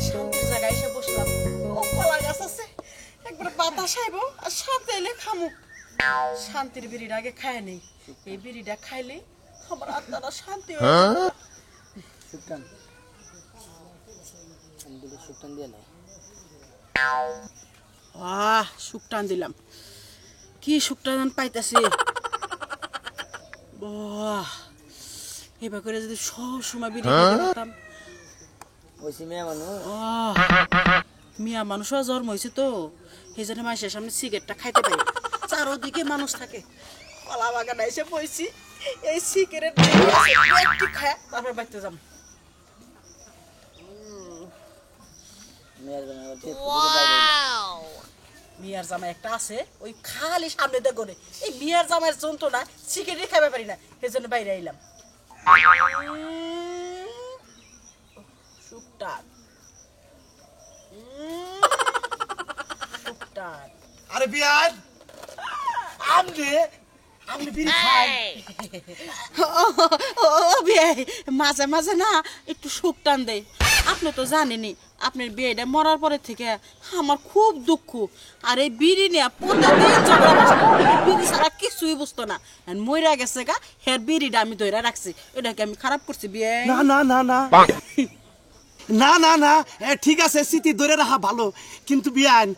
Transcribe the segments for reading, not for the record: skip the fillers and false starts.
শান্তির জায়গায় এসে বসলাম। ও কলা গাছ আছে, একবার বাতাস আইব আর সাথে এলে খামু। শান্তির বিড়ির আগে খায় নেই, এই বিড়িটা খাইলে আমার আত্মাটা শান্তি হয়ে যাবে। শুকটান দিলাম, কি শুকটান পাইতেছি। এবার করে যদি সব সময় বিড়ি খেতে পারতাম। মিয়া মানুষও জন্ম হয়েছে তো, এই জন্য মানুষের সামনে সিগারেটটা খাইতে পারি। চারোদিকে মানুষ থাকে, কলা বাগানে এসে বইছি, এই সিগারেট খায় তারপর বাড়তে যাম। মিয়ার জামা একটা আছে, ওই খালি সামনে দিয়ে করে এই মিয়ার জামার যন্ত্রণা সিগারেট খাইতে পারি না, সেই জন্য বাইরে আইলাম। শুকটান শুকটান। আরে বিয়ার আমনে আমনে বিড়ি খাই। ও বিয়ে মাঝে মাঝে না একটু শুকটান দেয়। আপনি তো জানেনই, আপনার বিয়েটা মরার পরে থেকে আমার খুব দুঃখ। আর এই বিড়ি নিয়ে প্রতিদিন ঝগড়া বাসা, বিড়ি ছাড়া কিছুই বুঝতো না। মইরা গেছে গা, হের বিড়িটা আমি ধরে রাখছি। এটাকে আমি খারাপ করছি বিয়ে? না না না না না না না, ঠিক আছে, স্মৃতি ধরে রাখা ভালো। কিন্তু বিয়ান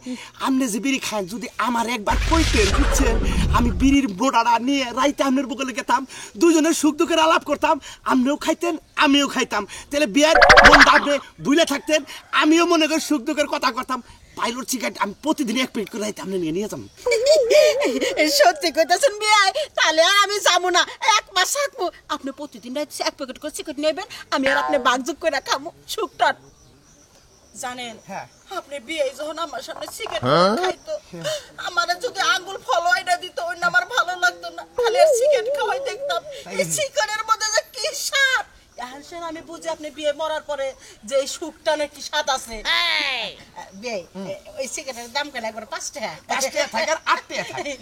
আমনে যে বিড়ি খান, যদি আমার একবার কইতেন বুঝছেন, আমি বিড়ির বোটাটা নিয়ে রাইতে আমনের বগলে গেতাম, দুজনের সুখ দুঃখের আলাপ করতাম, আমনেও খাইতেন আমিও খাইতাম, তাহলে বিয়ার মনটা আপনি ভুলে থাকতেন, আমিও মনে করি সুখ দুঃখের কথা করতাম। পাইলট সিগারেট আমি প্রতিদিন এক প্লেট করে রাইতে আমনে নিয়ে যাম। সত্যি কইতাছেন বিয়ে? তাহলে আর আমি যাবো না, এক মাস থাকবো। আপনি প্রতিদিন রাইতে এক প্যাকেট করে সিগারেট নেবেন, আমি আর আপনি বাগযোগ করে খাবো শুকটান। জানেন আপনি বিয়ে যখন আমার সামনে সিগারেট খাইতো, আমার যদি আঙ্গুল ফলোয়াইটা দিত, ওই না আমার ভালো লাগতো না। খালি আর সিগারেট খাওয়াই দেখতাম, এই সিগারেটের মধ্যে যে কি স্বাদ। এখন আমি বুঝি আপনি বিয়ে মরার পরে যে এই শুকটানের কি স্বাদ আছে। বিয়ে ওই সিগারেটের দাম কেন একবার 5 টাকা? 5 টাকা থাকে আর 8 টাকা থাকে।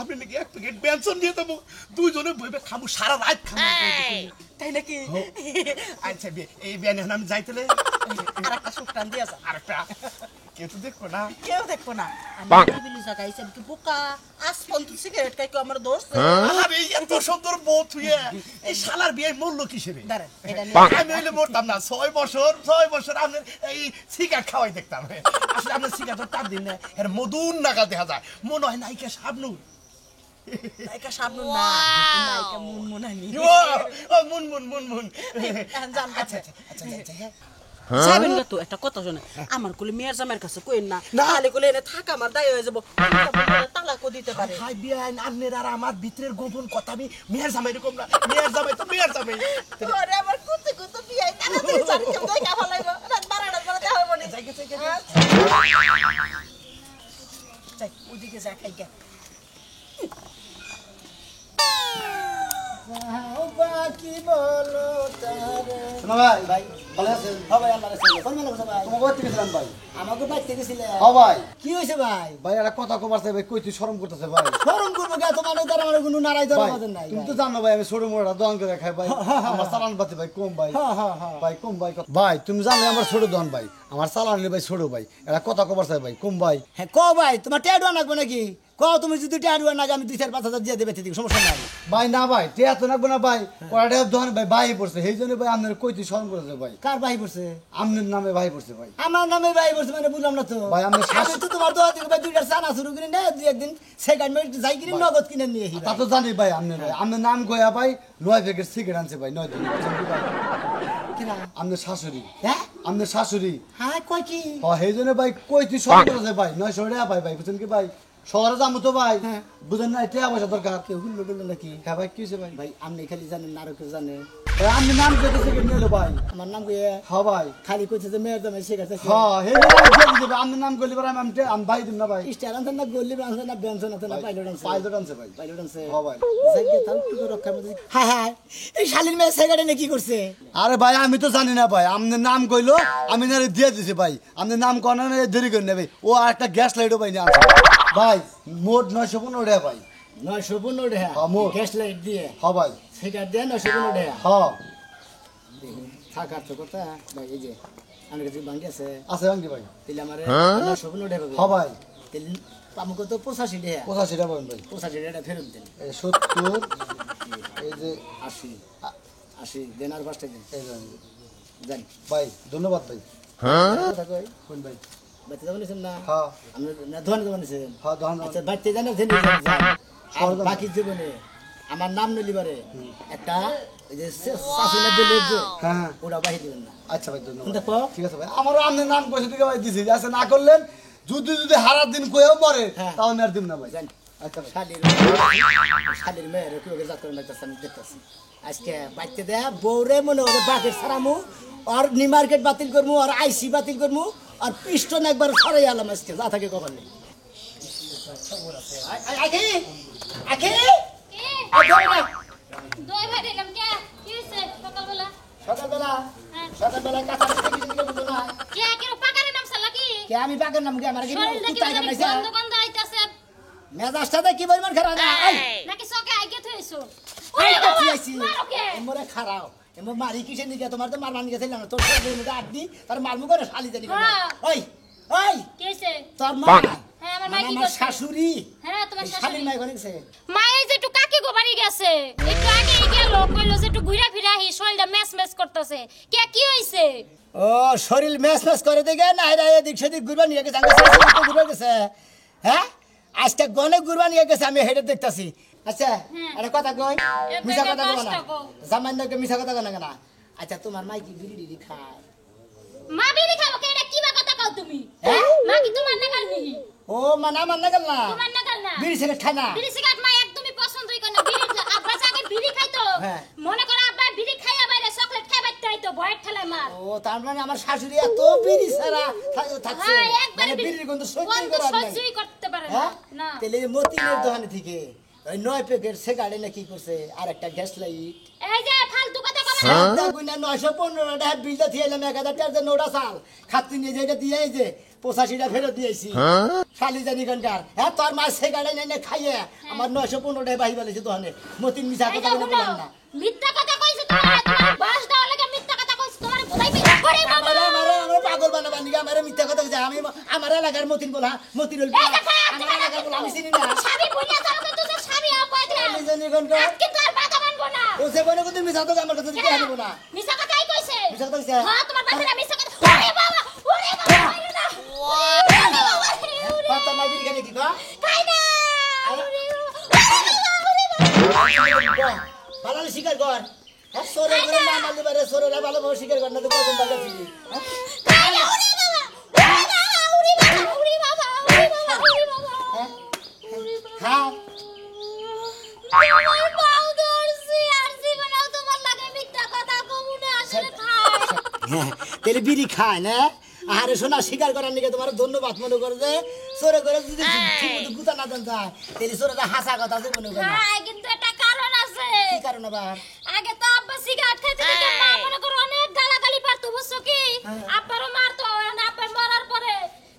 আপনি নাকি এক প্যাকেট বেনসন দিয়ে দেবো, দুইজনে বইবে খাবো, সারা রাত খাবো, তাই নাকি? আচ্ছা এই বিয়ান এখন আমি যাইতেলে আর একটা শুকটান দিয়ে যা। আর একটা কেউ তো দেখবো না, কেউ দেখবো না। আমি বিলি জায়গায় এসে কি বোকা, আজ পর্যন্ত সিগারেট খাই কেউ আমার দোষ? আরে এত সুন্দর বউ থুয়ে এই শালার বিয়ের মূল্য কিসের? আমি হইলে মরতাম না, 6 বছর আপনার এই সিগারেট খাওয়াই দেখতাম। আসলে আপনার সিগারেট তার দিন না, এর মধুর নাগাল দেখা যায়, মনে হয় নায়িকা শাবনূর। নায়িকা শাবনূর না, নায়িকা মুনমুনানি। মুন আচ্ছা যাবেন না তো? একটা কথা শোনে, আমার কোলে মেয়ের জামাইয়ের কাছে কইন না, তাহলে কোলে এনে থাকা আমার দায় হয়ে যাবো, তালাকও দিতে পারে। হাই বিয়ান আপনার আর আমার ভিতরের গোপন কথা আমি মেয়ের জামাই এরকম না, মেয়ের জামাই তো মেয়ের জামাই। আরে আমার কুতে কুতে বিয়ে তাড়াতাড়ি জানি কেউ দেখা ফলাইব, রাত 12টার পরে দেখা হবে না। যাই ওদিকে যা খাই গে। বাকি বলো তারে। শোনো ভাই, ভাই ভালো আছেন? হ্যাঁ ভাই, আল্লাহর রাস্তায়। কোন মেলা গেছে ভাই? তোমাকে বাইতে গেছিলাম ভাই। আমাকে বাইতে গেছিলে? হ্যাঁ ভাই। কি হইছে ভাই? ভাই একটা কথা কবার চাই ভাই, কই তুই শরম করতেছে ভাই। শরম করব কে? তোমার দ্বারা আমার কোনো নারাই ধরা বাজেন নাই। তুমি তো জানো ভাই আমি ছোট মোড়া দোকান করে খাই ভাই। আমার চালান পাতি ভাই কম ভাই। ভাই কম ভাই। ভাই তুমি জানো আমার ছোট দোকান ভাই, আমার চালান ভাই ছোট ভাই, একটা কথা কবার চাই ভাই কম ভাই। হ্যাঁ ক ভাই, তোমার টেডো আনবো নাকি? কও তুমি যদি টেডো না আমি 2-4-5 হাজার দিয়ে দেবে, ঠিক সমস্যা নাই ভাই। না ভাই টেয়া তো লাগবে না ভাই, কয়টা দোকান ভাই ভাই পড়ছে, সেই জন্য ভাই আপনার কই তুই শরম করেছে ভাই। কার ভাই পড়ছে? আপনার নামে ভাই পড়ছে ভাই। আমার নামে ভাই পড়ছে মানে বুঝলাম না তো ভাই। আমি তো তোমার দোকান থেকে ভাই 2টা চানা শুরু করে না, দুই একদিন সেকেন্ড মিনিট যাই কিনে নগদ কিনে নিয়ে আসি। তা তো জানি ভাই আপনার ভাই, আপনার নাম কইয়া ভাই 9 প্যাকেট সিগারেট আনছে ভাই 9 দিন। কিনা আপনার শাশুড়ি? হ্যাঁ আপনার শাশুড়ি। হ্যাঁ কই কি? হ্যাঁ সেই জন্য ভাই কই তুই শরম করেছে ভাই 900 টাকা ভাই। ভাই বুঝছেন কি ভাই, শহরে যাবো তো ভাই, বুঝেন না টাকা পয়সা দরকার। কেউ হুল্লো টুল্লো নাকি? হ্যাঁ ভাই কি হয়েছে ভাই? ভাই আপনি খালি জানেন না, আরো কেউ জানে? আপনি নাম কইতে সিগারেট নিলো ভাই। আমার নাম কইয়ে? হ্যাঁ ভাই। খালি কইছে যে মেয়ের দামে সিগারেট। হ্যাঁ হে আপনি নাম কইলে পরে আমি ভাই দিন না ভাই। স্টার আনছেন না, গল্লি আনছেন না, বেনছেন আনছেন না, পাইলট আনছেন? পাইলট আনছে ভাই। পাইলট আনছে? হ্যাঁ ভাই। যাইকে তাও টুকু রক্ষা মধ্যে। হ্যাঁ হ্যাঁ এই শালির মেয়ে সিগারেট নে কি করছে? আরে ভাই আমি তো জানি না ভাই, আপনার নাম কইলো আমি না দিয়ে দিছি ভাই। আপনার নাম কোন না দেরি করে নেবে, ও আর একটা গ্যাস লাইটও ভাই নিয়ে আনছে ভাই। মোট 915 টাকা ভাই। 915 টাকা? হ্যাঁ মোট গ্যাস লাইট দিয়ে? হ্যাঁ ভাই। সিগারেট দিয়ে 915 টাকা? হ্যাঁ। থাকার তো কথা ভাই এই যে আমার কাছে বাঙ্গি আছে আছে বাঙ্গি ভাই তাহলে আমারে সব লোড হবে হ্যাঁ ভাই তাহলে আমাকে তো 85 টাকা 85 টাকা পাবেন ভাই 85 টাকা ফেরত দেন এই 70 এই যে 80 দেন আর 5 টাকা এই যে দেন ভাই ধন্যবাদ ভাই কথা কই কোন ভাই বাচ্চা যাবেন না হ্যাঁ আমরা না ধোয়ান যাবেন হ্যাঁ দহন আচ্ছা বাচ্চা জানা জেনে বাকি জীবনে আমার নাম নলিবারে একটা এই যে শাসনা দিলে যে হ্যাঁ ওরা বাহি দিবেন না আচ্ছা ভাই ধন্যবাদ দেখো ঠিক আছে ভাই আমারও আপনার নাম কইছে দিকে ভাই দিছি আচ্ছা না করলেন যদি হারার দিন কইও মরে হ্যাঁ। তাও আর দিম না ভাই জান আচ্ছা ভাই শালির মেয়ের কেউ যাত করে লাগতেছে আমি দেখতেছি আজকে বাচ্চা দেয়া বউরে মনে হবে বাকের সারামু আর নি মার্কেট বাতিল করমু আর আইসি বাতিল করমু আর পিস্টন একবার সরাই আলাম আজকে যা থাকে কখন নেই আখি আখি দই ভাই দিলাম কে কি হইছে সকালবেলা সকালবেলা কাঁচা কিছু দিকে বুঝো না কে কে পাকারে নাম সালা কি কে আমি বাকের নাম কে আমার কি শরীর দেখি কুত্তাই কামাইছে গন্ধ গন্ধ আইতাছে মেজাজটা কি পরিমাণ খারাপ না এই নাকি সকে আইগে থইছো ওরে বাবা মারো কে এমরে খারাপ এমরে মারি কিসে নিকে তোমার তো মারমান গেছিলাম না তোর শরীরের মধ্যে আড্ডি তার মারমু করে শালি জানি কেন হ্যাঁ। ওই ওই কি হইছে তোর মা হ্যাঁ আমার মা কি আমার করছে শাশুড়ি হ্যাঁ তোমার শালি শাশুড়ি মাই করেছে মা এই যে একটু কাকি গো বাড়ি গেছে একটু আগে গেল কইলো যে একটু ঘুরা ফিরা হি শরীরটা মেস মেস করতেছে কে কি হইছে ও শরীর মেস মেস করে দিকে না এরা এদিক সেদিক ঘুরবা নিয়ে গেছে আমি ঘুরবা গেছে হ্যাঁ আজকে গনে ঘুরবা নিয়ে গেছে আমি হেডে দেখতাছি আচ্ছা একটা কথা কই মিছা কথা কই না সামান্যকে মিছা কথা কই না আচ্ছা তোমার মাই কি বিড়ি ডিড়ি খায় মা বিড়ি খাবো কে এটা কি বা কথা কও তুমি হ্যাঁ? মা কি তোমার নাগাল নি ও মানা গেল না তোমার নাগাল না বিড়ি ছেলে খায় না বিড়ি সিগারেট মা একদমই পছন্দই করে না বিড়ি আব্বা আগে বিড়ি খাইতো হ্যাঁ। মনে করো আব্বা বিড়ি খাইয়া বাইরে চকলেট খাই বাইতে আইতো ভয়ের ঠেলায় মার ও তার মানে আমার শাশুড়ি এত বিড়ি ছাড়া থাকছে হ্যাঁ একবার মানে বিড়ির গন্ধ সহ্য গন্ধ করার নাই সহ্যই করতে পারে না হ্যাঁ না তাহলে এই মতিনের দোকানে থেকে ওই 9 প্যাকেট সিগারেট না কি করছে আর একটা গ্যাস লাইট এই যে ফালতু কথা কবে গুনা 915 টাকা বিলটা দিয়েলাম 1000 টাকা নোটা চাল খাতি নিয়ে যেটা দিয়ে এই যে 85টা ফেরত দিয়েছি শালি জানি কোনকার হ্যাঁ তোর মা সিগারেট এনে খাইয়ে আমার 915 টাকা বাহি বলেছে দোকানে মতিন মিছা এই কথা যে বলে শুনো, বললাম না মিথ্যা কথা কইছো তোমার বাস দেওয়া লাগে মিথ্যা কথা কইছো তোমার বুঝাই পাই ওরে বাবা আমার পাগল বানাবা নিগা আমার মিথ্যা কথা কইছে আমি আমার এলাকার মতিন বলা মতিন হল এই দেখো, আমার এলাকার বলা আমি চিনি না স্বামী বুঝিয়া যাও কিন্তু তোর স্বামী আপায় দিলা আমি জানি কোনকার আজকে তোর বাধা মানবো না ও সে বলে কিন্তু মিছা কথা আমার কাছে কি আনবো না মিছা কথাই কইছে মিছা কথা কইছে? হ্যাঁ তোমার বাচ্চারা মিছা কথা ওরে বাবা মাইরো না পাতা না বিড়ি খানে কি গো খাই না ভালো শিকার কর হ্যাঁ সরে করে না মারলে পারে সরে না ভালো ভালো শিকার কর না তো কখন বাগা ফিরি খাই না উড়ি বাবা উড়ি বাবা উড়ি বাবা উড়ি বাবা হ্যাঁ খাও তোমার পাও ধরছি আর জীবনেও তোমার লাগে মিথ্যা কথা কমু না আসলে খাই তেলে বিড়ি খায় না আরে শোনা শিকার করার নিকে তোমার ধন্যবাদ মনে করে যে সরে করে যদি ঠিকমতো গুতা না দেন যায় তেলে সরে হাসা কথা যে মনে করে না খাই কিন্তু একটা কারণ আছে কি কারণ আবার আগে তো আব্বা সিগারেট খাইতে দিতে মা মনে করো অনেক গালাগালি পারতো বুঝছো কি আব্বারও মারতো আব্বার মরার পরে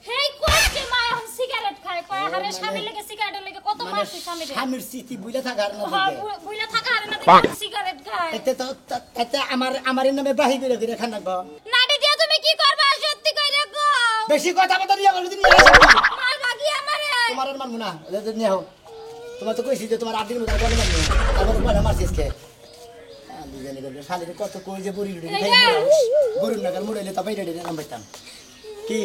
হেই কইছে মা এখন সিগারেট খায় কয় আরে স্বামী লাগে সিগারেটের লাগে কত মারছে স্বামী রে স্বামীর স্মৃতি বুঝলে থাকার না হ্যাঁ বুইলা থাকা আরে না দেখি সিগারেট খায় এতে তো এতে আমার নামে বাহি করে খান না নাটি দিয়া তুমি কি করবা সত্যি কইরে গো বেশি কথা বলতে নিয়ে বলতে নিয়ে মার বাকি আমারে তোমার আর মানবো না নিয়ে হোক তোমার তো কইছি যে তোমার আদিন মতো বলে মানবো তারপর বলে মারছিস কে জানি করবে শালির কত কই যে বড়ি গরুর নাগাল মুড়াইলে তা বাইরে নাম পাইতাম কি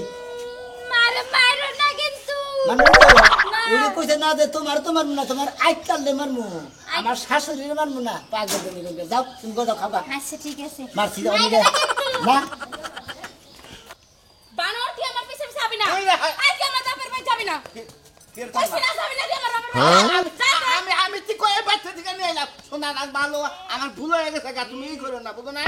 মারে মারো না কিন্তু মানবো ওই কইছে না যে তোমার না তোমার আইকালে মারমু আমার শাশুড়ির মারমু না পাগল জানি করবে যাও তুমি গো যাও খাবা আচ্ছা ঠিক আছে মারছি যাও নিগে না বানর কি আমার পিছে পিছে যাবি না আজকে আমার বাপের বাড়ি যাবি না কইছি না যাবি না তুই আমার বাপের বাড়ি আমি ঠিক করে বাচ্চা থেকে নিয়ে এলাম শোনা না ভালো আমার ভুল হয়ে গেছে তুমি ই করো না বুঝো না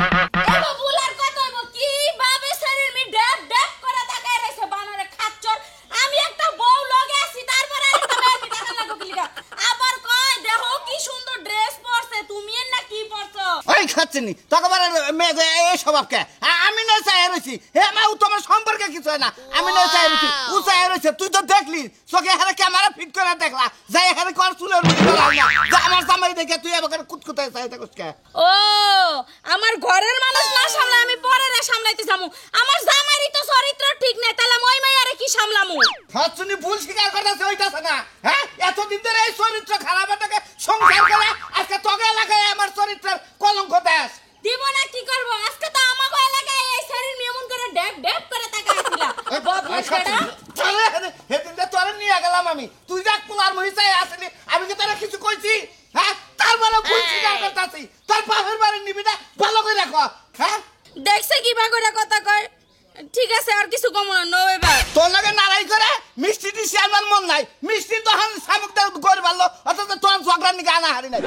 এগো বুলার কত হইব কি বাবে শরীর মি ড্যাপ ড্যাপ করে তাকায় রইছে বানরে খাচ্চর আমি একটা বউ লগে আছি তারপরে আরেকটা মেয়ে টাকা লাগো কি লিগা আবার কয় দেখো কি সুন্দর ড্রেস পরছে তুমি না কি পরছো ওই খাচ্ছেনি তখন মেয়ে এই স্বভাব কে আমি না চাই রইছি হে মা ও তোমার সম্পর্কে কিছু হয় না আমি নয় চাই রইছি ও চাই রইছে তুই তো দেখলি চোখে হারে ক্যামেরা ফিট করে দেখলা যাই হারে কোন চুলের মুঠি করা না যা আমার জামাই দেখে তুই আমাকে কুতকুতায় চাই থাকস কে ও আমার ঘরের মানুষ না সামলা আমি পরের সামলাইতে যামু আমার জামাইরই তো চরিত্র ঠিক নাই তাহলে মই মাইয়ারে কি সামলামু হাতছুনি ভুল স্বীকার করতেছে ওইটাছে না হ্যাঁ এতদিন ধরে এই চরিত্র খারাপ এটাকে সংসার করে আজকে তোকে এলাকায় আমার চরিত্রের কলঙ্ক দেশ দিব না কি করব আজকে তো আমাগো এলাকায় এই শরীর মেমন করে ড্যাপ ড্যাপ করে তাকাইছিলা হেদিন তোরে নিয়ে গেলাম আমি তুই দেখ পোলার মহিষায় আসলি আমি কি তোরা কিছু কইছি হ্যাঁ তারপরে ভুল স্বীকার করতেছি তোর বাপের বাড়ি নিবি না ভালো করে রাখো হ্যাঁ দেখছে কি ভাগরে কথা কয় ঠিক আছে আর কিছু কম না নো এবার তোর লগে নারাই করে মিষ্টি দিছি আমার মন নাই মিষ্টি তখন শামুক দেব করে ভালো অথচ তোর ঝগড়া নিকে আনা হারি নাই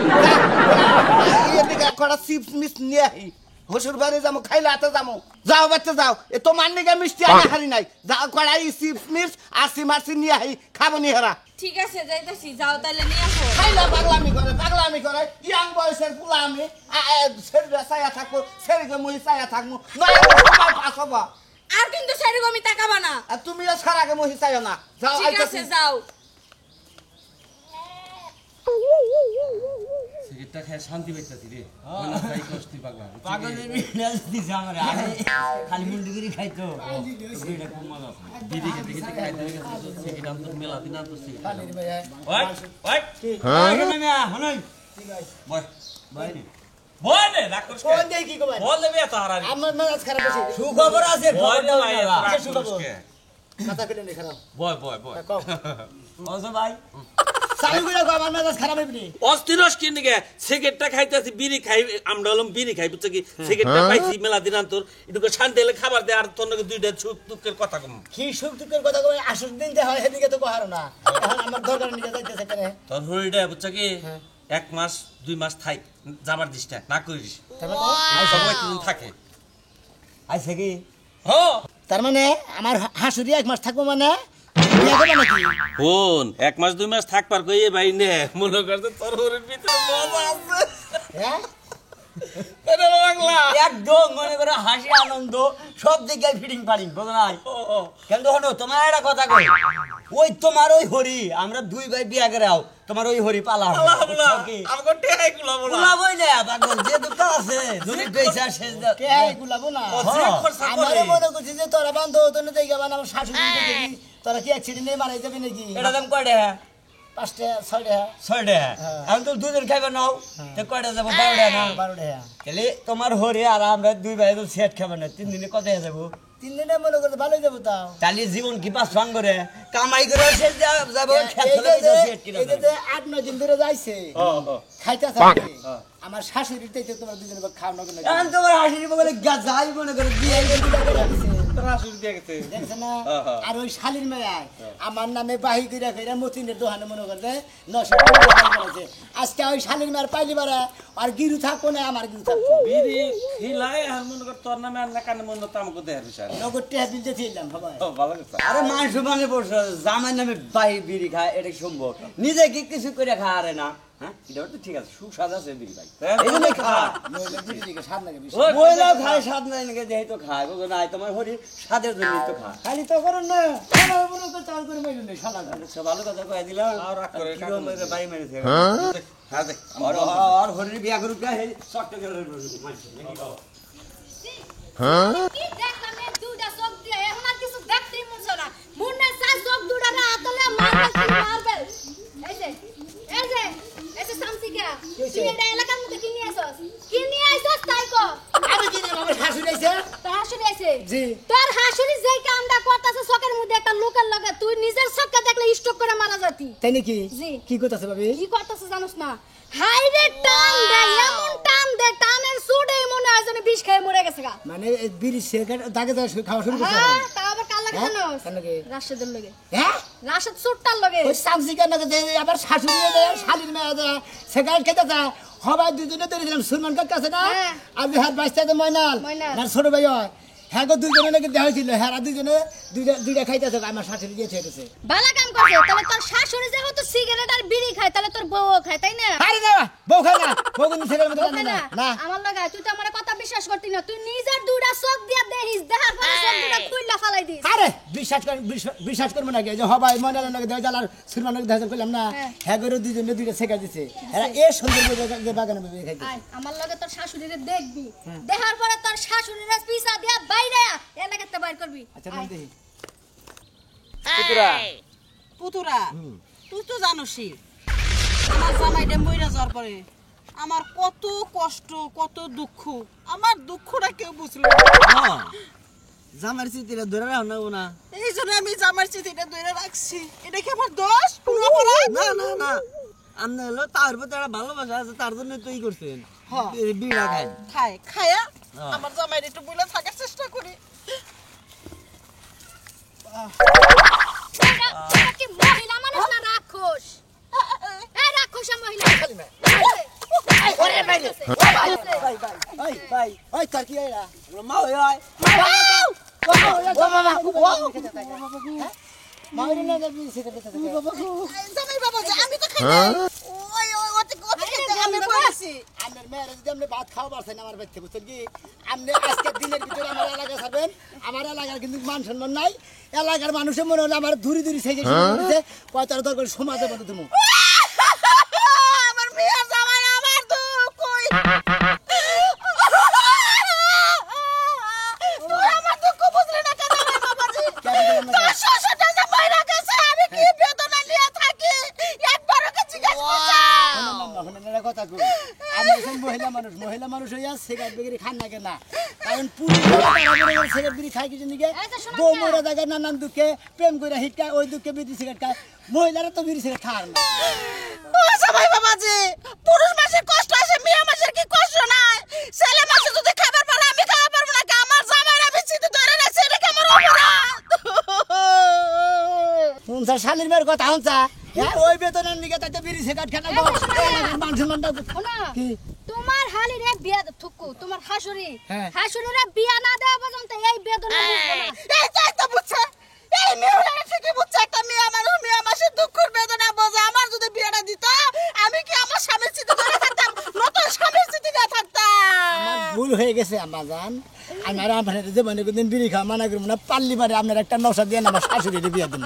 এদিকে কড়া চিপস মিস নিয়ে আহি হসুর বাড়ি যাবো খাইলে হাতে যাবো যাও বাচ্চা যাও এ তো মান নিকে মিষ্টি আনা হারি নাই যাও কড়া এই চিপস মিস আসি মারছি নিয়ে আহি খাবো নি হারা ঠিক আছে যাইতাছি যাও তাহলে নিয়ে আসো খাইলে পাগলামি করে ইয়াং বয়সের পুলা আমি শরীরে চাইয়া থাকবো শরীরে মুই চাইয়া থাকবো নয় পাস হবো আর কিন্তু সেরকম আমি তাকাবা না আর তুমিও সারাকে মহি চাইও না যাও ঠিক আছে যাও সিগারেটটা খেয়ে শান্তি পাইতাছি রে মনে হয় কষ্টই পাগলা পাগলের মিনাজ দিছে আমারে আরে খালি মুন্ডুগিরি খাইতো এটা খুব মজা দিদি খেতে খেতে খাইতে গেছে সিগারেট আনতো মেলা দিন আনতো সিগারেট খালি রে ভাই ওই ওই হ্যাঁ না হনই বয় বাইরে বয় নে রাখ করছ কোন দেই কি কবাই বল দেবে এত হারারি আমার মেজাজ খারাপ হইছে সুখবর আছে বয় খবর নে দাও ভাই না রাখ করছ কথা কইলে নে খারাপ বয় বয় বয় কও ওসো ভাই চালু করে কও আমার মেজাজ খারাপ হইবনি অস্থিরস কি নিকে সিগারেটটা খাইতাছি বিড়ি খাই আমরা হলাম বিড়ি খাই বুঝছ কি সিগারেটটা পাইছি মেলা দিন আনতোর এটুকু শান্তি হলে খাবার দে আর তোর নাকি দুইটা সুখ দুঃখের কথা কম কি সুখ দুঃখের কথা কই আসল দিন যে হয় সেদিকে তো কহারো না এখন আমার দরকার নিয়ে যাইতেছে কেন তোর হরিটা বুঝছ কি 1 মাস 2 মাস থাই যাবার দিসটা না করিস আর সবাই তিন থাকে আইছে কি হো তার মানে আমার হাসুরি এক মাস থাকবো মানে বিয়া করবে নাকি কোন 1 মাস 2 মাস থাকবার কইয়ে ভাই নে মনে করতে তোর হরির ভিতরে মজা আছে হ্যাঁ এটা বাংলা একদম মনে করে হাসি আনন্দ সব দিকে ফিটিং পারিং বুঝো নাই কিন্তু হনো তোমার একটা কথা কই ওই তোমার ওই হরি আমরা দুই ভাই বিয়া করাও তোমার ওই হরি পালা আল্লাহ বলা আমাকে টেহাই গুলা বলা পোলা বই না পাগল যে দুটো আছে যদি পয়সা শেষ দাও কে গুলাবো না অজিব খরচা আমার করে মনে করছি যে তোরা বান্ধব হতো না দেখে বান আমার শাশুড়ি দেখি তোরা কি অ্যাক্সিডেন্টে মারা যাবে নাকি এটা দাম কয়টা 5টা 6টা 6টা এখন তো দুজন খাইবা নাও তো কয়টা যাব 12টা না 12টা তাহলে তোমার হরি আর আমরা দুই ভাই তো সেট খাবে না 3 দিনে কত হয়ে যাবো 3 দিনে মনে করতে ভালোই যাবো তাও তাহলে জীবন কি পাস ভাঙ করে কামাই করে শেষ যাবো খেতে সেট কিনা এই যে 8-9 দিন ধরে যাইছে খাইতে থাকে আমার শাশুড়ির তো তোমরা দুজনে খাওয়া না এখন তোমার হাসির বলে যাই মনে করে দিয়ে তোর আসল দিয়ে গেছে দেখছ না আর ওই শালির মেয়ে আমার নামে বাহি কইরা কইরা মতিনের দোকানে মনে করতে 900 টাকা বলেছে আজকে ওই শালির মেয়ের পাইলি বারা আর গিরু থাকবো না আমার গিরু থাকবো বিড়ি খিলাই আর মনে কর তোর নামে আর না কানে মনে তো আমাকে দেয়ার বিষয় নগদ টেহা দিতে ছিলাম সবাই ও ভালো কথা আরে মানুষ মানে বসে জামাই নামে বাই বিড়ি খায় এটা সম্ভব নিজে কি কিছু করে খায় আরে না হ্যাঁ এটা তো ঠিক আছে সুস্বাদ আছে বিড়ি ভাই এই জন্য খায় নইলে বিড়ি দিকে স্বাদ লাগে বেশি মহিলাও খায় স্বাদ নাই নাকি যেহেতু খায় বুঝো নাই তোমার হরি স্বাদের জন্য তো খায় খালি তো করেন না খানা মনে করে চাল করে মেরে নেই শালা আচ্ছা, ভালো কথা কয়ে দিলাম আর রাগ করে কিরম মেরে বাড়ি মেরেছে হ্যাঁ দেখ আর হরির বিয়া করুক শক্ত করে কি দেখলাম এই দুইটা চোখ দিয়ে এখন আর কিছু দেখতেই মনছে না মুন্নে সাজ চোখ দুইটা না আতলে মারবে এই যে সামসিকা তুই এটা এলাকার মধ্যে কি নিয়ে আইছস তাই কো আমি কি জানি আমার শাশুড়ি আইছে তোর হাসুরি আছে জি তোর হাসুরি যেই কামটা করতেছে চোখের মধ্যে একটা লোকের লাগে তুই নিজের চোখকে দেখলে স্টক করে মারা যাতি তাই নাকি জি। কি করতেছে ভাবি কি করতেছে জানোস না হাই রে টান দে এমন টান দে টানের সুডে মনে হয় যেন বিষ খেয়ে মরে গেছে গা মানে এই বিড়ি সিগারেট দাগে দাগে খাওয়া শুরু করছে হ্যাঁ তা আবার কাল লাগে হ্যাঁ? জানোস কার লাগে? রাশেদের লাগে হ্যাঁ রাশেদ সুটটার লাগে ওই সামসিকার না যে আবার শাশুড়ি শালির মেয়ে যায় সিগারেট খেতে যায় সবাই দুজনে ধরে দিলাম সুলমান কাকা আছে না হ্যাঁ। আর হাত বাঁচতে ময়নাল ময়নাল। না ছোট ভাই হয় হ্যাঁ গো দুজনে নাকি দেওয়া হয়েছিল হ্যাঁ দুজনে দুইটা খাইতেছে আমার শাশুড়ি দিয়ে ছেড়েছে ভালো কাম করছে তাহলে তোর শাশুড়ি যেহেতু সিগারেট আর বিড়ি খায় তাহলে তোর বউ খায় তাই না আরে না বউ খায় না বউ কিন্তু সিগারেট বউ মতো খায় না না না আমার লাগা তুই তো আমার কথা বিশ্বাস করতি না তুই নিজের দুইটা চোখ দিয়া দেখিস দিস আরে বিশ্বাস করবো নাকি যে হবাই মনে লাগে দেওয়া জালার সুরমান দেখা করলাম না হ্যাঁ করে দুজনে দুইটা শেখা দিছে এরা এ সুন্দর বাগানে খাইছে আয় আমার লগে তোর শাশুড়িরে দেখবি দেখার পরে তোর শাশুড়িরে পিছা দিয়া বাইরে এলাকাতে বাইর করবি আচ্ছা নাম দেখি পুতুরা তুই তো জানোসই আমার জামাইটা মইরা যাওয়ার পরে আমার কত কষ্ট কত দুঃখ আমার দুঃখটা কেউ বুঝলো না। জামার চিঠিটা ধরে রাখো না না এই জন্য আমি জামার চিঠিটা ধরে রাখছি। এটা কি আমার দোষ? কোনো অপরাধ? না না না আপনি হলো তার প্রতি একটা ভালোবাসা আছে তার জন্য তো ই করছেন হ্যাঁ। বিড়া খাই খায়া আমার জামাইয়ের একটু বলে থাকার চেষ্টা করি। এটা কি মহিলা মানুষ না রাক্ষস? এই রাক্ষস মহিলা ওই তার কি এরা মা ওই ওই জামাই বাবা যে আমি তো খাই নাই। ওই ওতে খেতে আমি বলেছি। আপনার মেয়েরা যদি আপনি ভাত খাওয়া পারছেন আমার বাড়িতে বুঝছেন কি আপনি আজকের দিনের ভিতরে আমার এলাকা ছাড়বেন আমার এলাকার কিন্তু মান সম্মান নাই এলাকার মানুষের মনে হলো আমার ধুরি ধুরি সেই কয় তার দরকার সমাজের মধ্যে তুমি আমার মেয়ে জামাই আমার দুঃখ কই তুই আমার দুঃখ বুঝলি না কেন রে বাবাজি? তোর শ্বশুরটা যে মাইরা গেছে আমি কি বেদনা নিয়ে থাকি একবারও কি জিজ্ঞেস করছ? কথা কই আমি একজন মহিলা মানুষ হইয়া সিগারেট বিড়ি খান না কেন কারণ পুরো সিগারেট বিড়ি খাই কিছু নিকে বউ মরা জায়গায় নানান দুঃখে প্রেম করে হিটকায় ওই দুঃখে বিড়ি সিগারেট খায় মহিলারা তো বিড়ি সিগারেট খায় না ও জামাই বাবাজি পুরুষ মানুষের কষ্ট আছে মেয়ে মানুষের কি কষ্ট নাই? ছেলে মানুষ যদি খাবার পারে আমি খাওয়া পারবো না কি? আমার জামাই আমি চিঠি ধরে রেখেছি এটা কি আমার অপরাধ? শুনছা শালির মেয়ের কথা শুনছা হ্যাঁ ওই বেতনের নিকে তাইতে বিড়ি সিগারেট খানা মান সম্মানটা কি তোমার হালিরে বিয়া থুকু তোমার শাশুড়ি হ্যাঁ। শাশুড়িরে বিয়া না দেওয়া পর্যন্ত এই বেদনা বুঝবে না এই তাই তো বুঝছে এই মেয়েটা ঠিকই বুঝছে একটা মেয়ে মানুষ মেয়ে মানুষের দুঃখের বেদনা বোঝে। আমার যদি বিয়েটা দিত আমি কি আমার স্বামীর চিঠি ধরে থাকতাম নতুন স্বামীর চিঠি না থাকতাম? ভুল হয়ে গেছে আমার জান আমার আপনার যে মনে করতেন বিড়ি খাওয়া মানা করবো না পাল্লি পারে আপনার একটা নশা দিয়ে আমার শাশুড়ির বিয়ে দিন